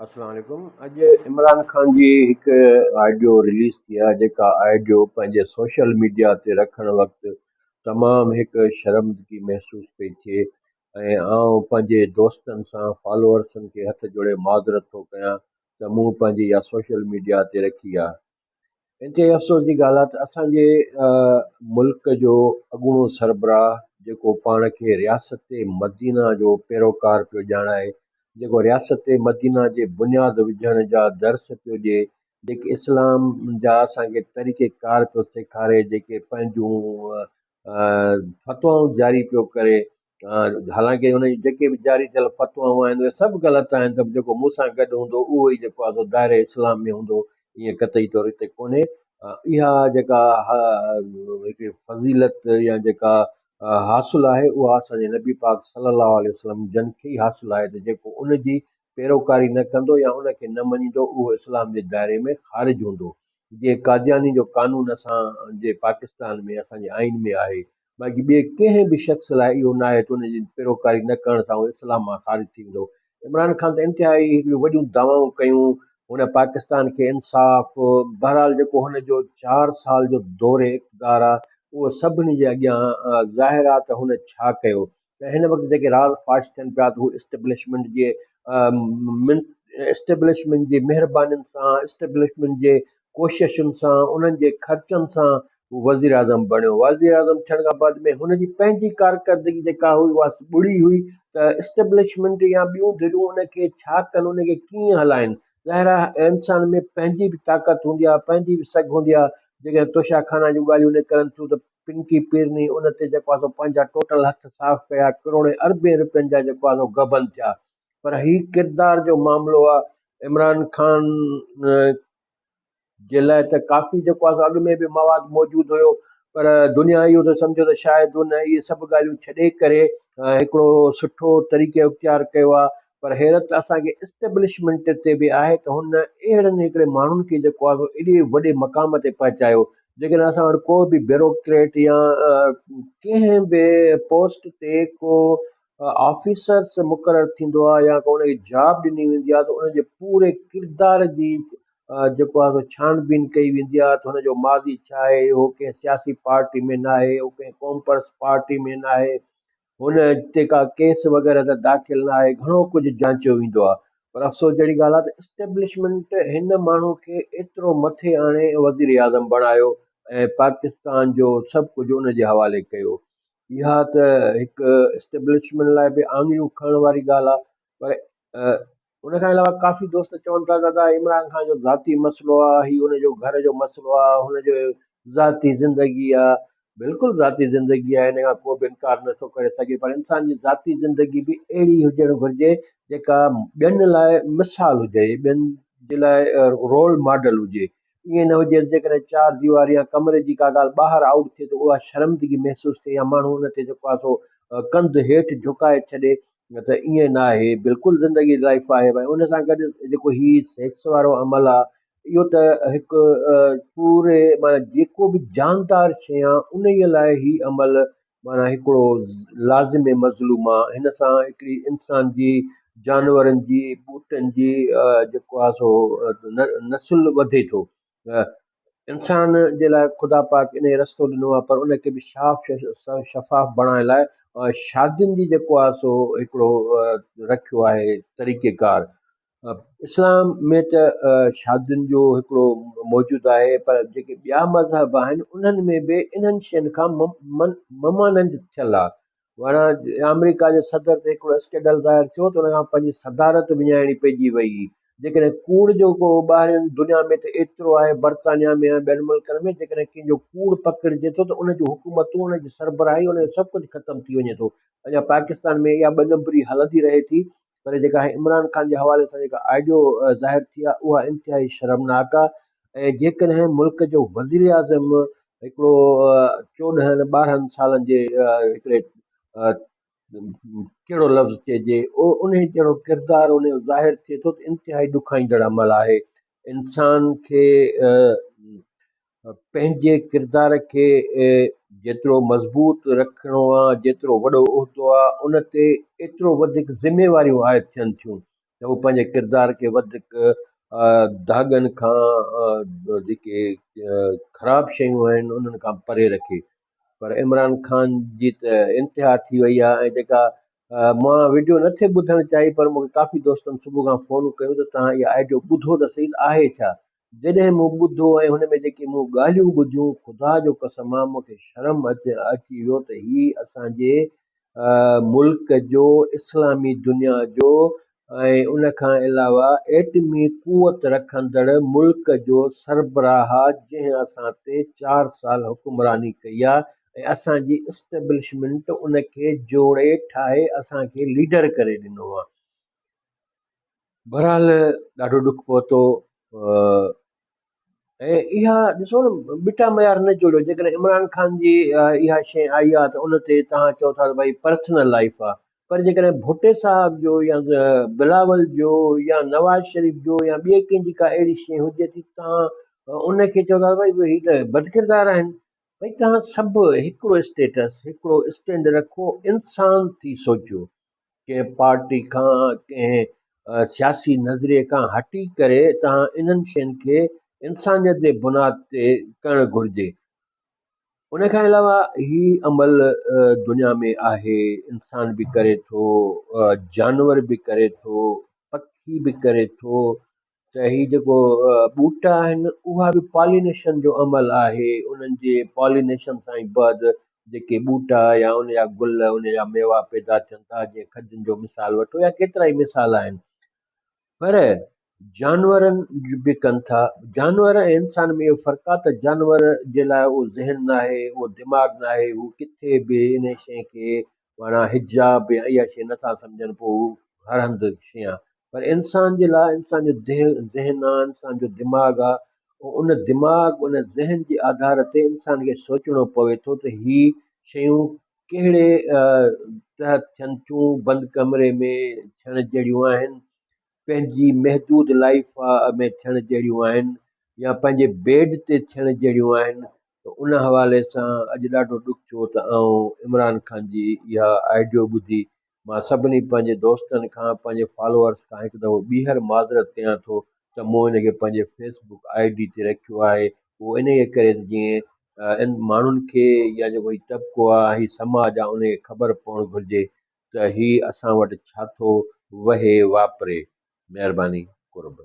अस्सलाम वालेकुम। अॼु इमरान ख़ान जी हिकु ऑडियो रिलीज़ थी आहे, जेका ऑडियो पंहिंजे सोशल मीडिया ते रखण वक़्तु तमामु हिकु शर्मिंदगी महसूस पई थिए ऐं आउं पंहिंजे दोस्तनि सां फॉलोअर्सनि खे हथ जोड़े माज़रत थो कयां त मूं पंहिंजी इहा सोशल मीडिया ते रखी आहे। इंतहाई अफ़सोस जी ॻाल्हि आहे त असांजे मुल्क जो अॻूणो सरबराह जेको पाण खे रियासत मदीना जो पैरोकार पियो ॼाणाए, जेको रियासत मदीना जे बुनियाद विझण जा दर्स पियो ॾिए, जेके इस्लाम जा असांखे तरीक़ेकार पियो सेखारे, जेके पंहिंजूं फतवाऊं जारी पियो करे। हालांकि हुन जी जेके बि जारी थियल फतवाऊं आहिनि उहे सभु ग़लति आहिनि, त जेको मूंसां गॾु हूंदो उहो ई जेको आहे दायरे इस्लाम में हूंदो, ईअं कतई तौर ते कोन्हे। इहा जेका हिकिड़ी फज़ीलत या जेका हासिलु आहे, उहा असांजे नबी पाक सल्लल्लाहु अलैहि वसल्लम जन खे ई हासिलु आहे, त जेको उनजी पैरोकारी न कंदो या उनखे न मञींदो उहो इस्लाम जे दायरे में ख़ारिज हूंदो। जीअं कादियानी जो कानून असांजे पाकिस्तान में असांजे आइन में आहे, बाक़ी ॿिए कंहिं बि शख़्स लाइ इहो न आहे त उनजी पैरोकारी न करण सां उहो इस्लाम मां ख़ारिज थी वेंदो। इमरान ख़ान त इंतिहाई हिकिड़ियूं वॾियूं दावाऊं कयूं, हुन पाकिस्तान खे इंसाफ़, बहरहाल जेको हुनजो 4 साल जो दौरे इक़्तिदार आहे उहो सभिनी जे अॻियां ज़ाहिर आहे त हुन छा कयो। त हिन वक़्तु जेके राल फाश थियनि पिया त हू इस्टेब्लिशमेंट जे महिरबानियुनि सां, इस्टेब्लिशमेंट जे कोशिशुनि सां, उन्हनि जे ख़र्चनि सां हू वज़ीर आज़म बणियो। वज़ीर आज़म थियण खां बाद में हुनजी पंहिंजी कारकर्दगी जेका हुई उहा ॿुड़ी हुई, त इस्टेब्लिशमेंट या ॿियूं धिरियूं उनखे छा कनि, उनखे कीअं हलाइनि। ज़ाहिर आहे इंसान में पंहिंजी बि ताक़त हूंदी आहे, पंहिंजी बि सघ हूंदी आहे। जेकॾहिं तोशा खाना जूं ॻाल्हियूं निकिरनि थियूं त पिंकी पीरनी उन ते जेको आहे पंहिंजा टोटल हथ साफ़ कया, करोड़े अरबे रुपयनि जा जेको आहे गबन थिया। पर ही किरदार जो मामिलो आहे, इमरान ख़ान जे लाइ त काफ़ी जेको आहे अॻु में बि मवाद मौजूदु हुयो, पर दुनिया इहो त सम्झो त शायदि हुन इहे सभु ॻाल्हियूं छॾे करे हिकिड़ो सुठो तरीक़े इख़्तियार कयो आहे। पर हैरत असांखे इस्टेब्लिशमेंट ते बि आहे त हुन अहिड़नि हिकिड़े माण्हुनि खे जेको आहे एॾे वॾे मक़ाम ते पहुचायो। जेकॾहिं असां वटि को बि ब्यूरोक्रेट या कंहिं बि पोस्ट ते को ऑफिसर्स मुक़ररु थींदो आहे या को हुनखे जॉब ॾिनी वेंदी आहे त उनजे पूरे किरदार जी जेको आहे छानबीन कई वेंदी आहे, त हुनजो माज़ी छा आहे, उहो कंहिं सियासी पार्टी में न आहे, उहो कंहिं कॉम्पर्स पार्टी में न आहे, हुन ते का केस वग़ैरह त दाख़िल न आहे, घणो कुझु जांचियो वेंदो आहे। पर अफ़सोस जहिड़ी ॻाल्हि आहे त इस्टेब्लिशमेंट हिन माण्हू खे एतिरो मथे आणे वज़ीर आज़म बणायो ऐं पाकिस्तान जो सभु कुझु उन जे हवाले कयो। इहा त हिकु इस्टेब्लिशमेंट लाइ बि आङिरियूं खणण वारी ॻाल्हि आहे। पर उन खां अलावा काफ़ी दोस्त चवनि था दादा इमरान ख़ान जो ज़ाती मसइलो आहे, हीउ हुनजो घर जो मसइलो आहे, हुनजो ज़ाती ज़िंदगी आहे। बिल्कुलु ज़ाती ज़िंदगी आहे, हिन खां को बि इनकार नथो करे सघे, पर इंसान जी ज़ाती ज़िंदगी बि अहिड़ी हुजणु घुरिजे जेका ॿियनि लाइ मिसाल हुजे, ॿियनि जे लाइ रोल मॉडल हुजे। ईअं न हुजे जेकॾहिं चार दीवारी या कमरे जी का ॻाल्हि ॿाहिरि आउट थिए त उहा शर्मिंदगी महसूसु थिए या माण्हू हुन ते जेको आहे सो कंधु हेठि झुकाए छॾे, न त ईअं न आहे। बिल्कुलु ज़िंदगी लाइफ आहे भई। उन सां गॾु जेको ही सेक्स वारो अमल आहे, इहो त हिकु पूरे माना जेको बि जानदार शइ आहे उन ई लाइ ही अमल माना हिकिड़ो लाज़िम मज़लूम आहे। हिन सां हिकिड़ी इंसान जी, जानवरनि जी, ॿूटनि जी जेको आहे सो नसुल वधे थो। इंसान जे लाइ ख़ुदा पाक इन रस्तो ॾिनो आहे, पर उनखे बि साफ़ शफ़ाफ़ बणाइण लाइ शादियुनि जी जेको आहे सो हिकिड़ो रखियो आहे तरीक़ेकार। इस्लाम में त शादियुनि जो हिकिड़ो मौजूदु आहे, पर जेके ॿिया मज़हब आहिनि उन्हनि में बि इन्हनि शयुनि खां ममानंद थियल आहे। माना अमेरिका जे सदर ते हिकिड़ो स्केडल ज़ाहिर थियो त हुन खां पंहिंजी सदारत विञाइणी पइजी वई। जेकॾहिं कूड़ जो को ॿाहिरि दुनिया में त एतिरो आहे, बर्तानिया में या ॿियनि मुल्कनि में, जेकॾहिं कंहिंजो कूड़ पकड़िजे थो त उनजूं हुकूमतूं, उनजी सरबराही, उनजो सभु कुझु ख़तमु थी वञे थो। अञा पाकिस्तान में इहा ॿ नंबरी हलंदी रहे थी। पर जेका इमरान ख़ान जे हवाले सां जेका आइडियो ज़ाहिर थी आहे उहा इंतिहाई शर्मनाक आहे। ऐं जेकॾहिं मुल्क जो वज़ीर आज़म हिकिड़ो 14-12 सालनि जे हिकिड़े कहिड़ो लफ़्ज़ चइजे उन जहिड़ो किरदारु उन जो ज़ाहिर थिए थो त इंतिहाई ॾुखाईंदड़ अमल आहे। इंसान खे पंहिंजे किरदार खे जेतिरो मज़बूत रखिणो आहे, जेतिरो वॾो उहिदो आहे, उन ते एतिरो वधीक ज़िमेवारियूं आयद थियनि थियूं। त हू पंहिंजे किरदार खे वधीक दाग़नि खां जेके ख़राब शयूं आहिनि उन्हनि खां परे रखे। पर इमरान ख़ान जी त इंतिहा थी वई आहे। ऐं जेका मां वीडियो नथे ॿुधणु चाही, पर मूंखे काफ़ी दोस्तनि सुबुह खां फ़ोन कयूं त तव्हां इहा ऑडियो ॿुधो त सही, आहे छा? जॾहिं मूं ॿुधो ऐं हुन में जेके मूं ॻाल्हियूं ॿुधियूं, ख़ुदा जो कसम आहे मूंखे शर्म अची वियो त ही असांजे मुल्क जो, इस्लामी दुनिया जो ऐं उन खां अलावा एटमी क़ुवत रखंदड़ मुल्क जो सरबराह, जंहिं असां ते 4 साल हुकुमरानी कई आहे ऐं असांजी इस्टेब्लिशमेंट उन खे जोड़े ठाहे असांखे लीडर करे ॾिनो आहे। बहरहाल ॾाढो ॾुख पहुतो। ऐं इहा ॾिसो न, बिटा मयार न जोड़ियो। जेकॾहिं इमरान ख़ान जी इहा शइ आई आहे त उन ते तव्हां चओ था त भई पर्सनल लाइफ आहे। पर जेकॾहिं भुट्टे साहब जो या बिलावल जो या नवाज़ शरीफ़ जो या ॿिए कंहिंजी का अहिड़ी शइ हुजे थी, तव्हां उनखे चओ था भई ही त बदकिरदार आहिनि। भई तव्हां सभु हिकिड़ो स्टेटस, हिकिड़ो स्टैंड रखो, इंसान थी सोचो। कंहिं पार्टी खां, कंहिं सियासी नज़रिए खां हटी करे तव्हां इन्हनि शयुनि खे इंसानियत जे बुनियाद ते करणु घुरिजे। उन खां अलावा ही अमल दुनिया में आहे, इंसान बि करे थो, जानवर बि करे थो, पखी बि करे थो। त ही जेको ॿूटा आहिनि, उहा बि पॉलिनेशन जो अमल आहे। उन्हनि जे पॉलिनेशन सां ई बाद जेके ॿूटा या उन जा गुल, उन जा मेवा पैदा थियनि था। जीअं खजनि जो मिसाल वठो या केतिरा ई मिसाल आहिनि। पर जानवरनि बि कनि था। जानवर ऐं इंसान में इहो फ़र्क़ु आहे त जानवर जे लाइ उहो ज़हन न आहे, उहो दिमाग़ न आहे, हू किथे बि इन शइ खे माना हिजाब या इहा शइ नथा सम्झनि, पोइ हू हर हंधि शइ आहे। पर इंसान जे लाइ इंसान जो ज़हन आहे, इंसान जो दिमाग़ आहे। उन दिमाग़, उन ज़हन जे आधार ते इंसान खे सोचणो पवे थो त ही शयूं कहिड़े तहत थियनि थियूं, बंदि कमरे में थियण जहिड़ियूं आहिनि, पंहिंजी महदूद लाइफ में थियण जहिड़ियूं आहिनि, या पंहिंजे बेड ते थियण जहिड़ियूं आहिनि। त उन हवाले सां अॼु ॾाढो ॾुख थियो त इमरान ख़ान जी इहा ऑडियो ॿुधी मां सभिनी पंहिंजे दोस्तनि खां, पंहिंजे फॉलोअर्स खां हिकु दफ़ो ॿीहर माज़रत कयां थो त मूं हिन खे पंहिंजे फेसबुक ID ते रखियो आहे। उहो इन करे जीअं इन माण्हुनि खे या जेको ही तबिको आहे, ही समाज आहे, उनखे ख़बर पवणु घुरिजे त ही असां वटि छा थो वहे वापरे। महिरबानी कुर्ब।